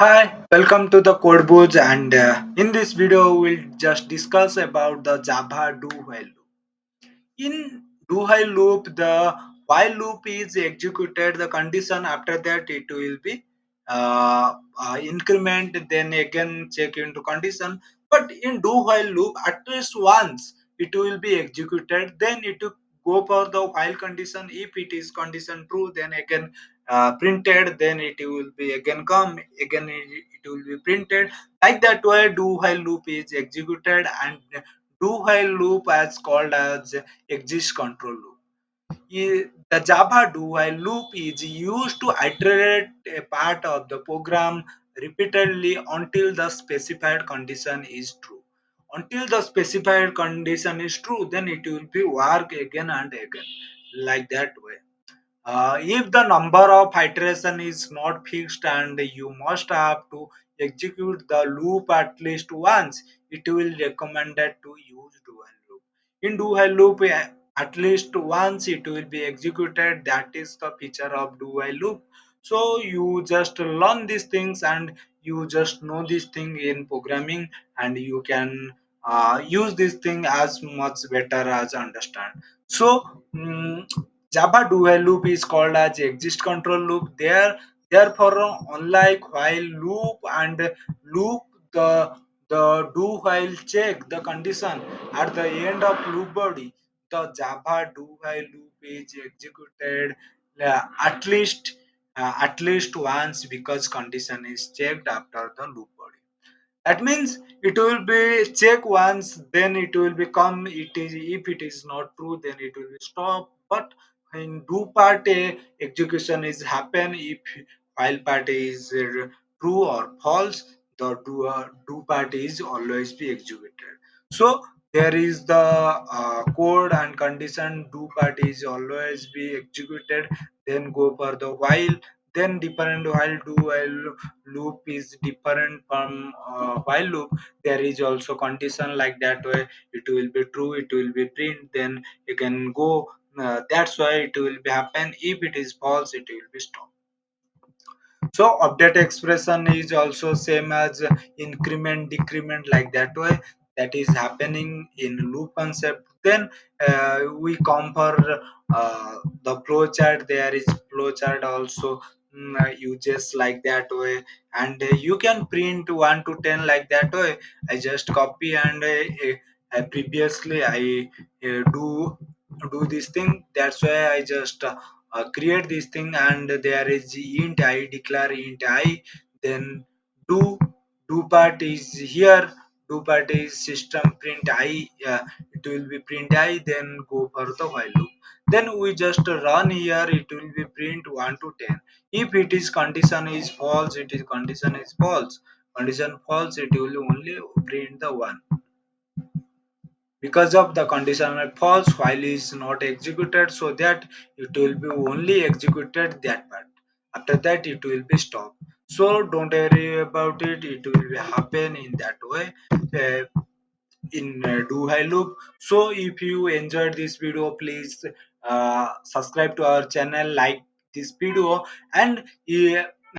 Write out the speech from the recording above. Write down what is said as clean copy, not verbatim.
Hi, welcome to the CodezBuzz, and in this video we'll just discuss about the Java do while loop. In do while loop, the while loop is executed. The condition after that it will be increment, then again check into condition. But in do while loop, at least once it will be executed. Then it will go for the while condition. If it is condition true, then again printed. Then it will be again come again. It will be printed like that way. Do while loop is executed, and do while loop as called as exist control loop. The Java do while loop is used to iterate a part of the program repeatedly until the specified condition is true. Until the specified condition is true, then it will be work again and again like that way. If the number of iteration is not fixed and you must have to execute the loop at least once, it will recommended to use dual loop. In dual loop, at least once it will be executed. That is the feature of dual loop. So you just learn these things and you just know this thing in programming, and you can use this thing as much better as understand. So Java dual loop is called as exist control loop. Therefore, unlike while loop and loop, the do while check the condition at the end of loop body, the Java do while loop is executed at least once because condition is checked after the loop body. That means it will be check once, then it will become it is. If it is not true, then it will be stop. But in do part A, execution is happen if while part A is true or false. The do part is always be executed. So there is the code and condition do part is always be executed. Then go for the while. Then different while do while loop is different from while loop. There is also condition like that way. It will be true, it will be print, then you can go. That's why it will be happen. If it is false, it will be stop. So update expression is also same as increment decrement like that way. That is happening in loop concept. Then we come for the flow chart. There is flow chart also uses like that way, and you can print 1 to 10 like that way. I just copy and previously I do this thing. That's why I just create this thing, and there is int I, declare int I. Then do do part is here. Do part is system print I. It will be print I. Then go for the while loop. Then we just run here. It will be print 1 to 10. If it is condition is false, it is condition is false. Condition false, it will only print the 1. Because of the conditional false, while is not executed, so that it will be only executed that part. After that it will be stopped. So don't worry about it. It will be happen in that way in do while loop. So if you enjoyed this video, please subscribe to our channel, like this video, and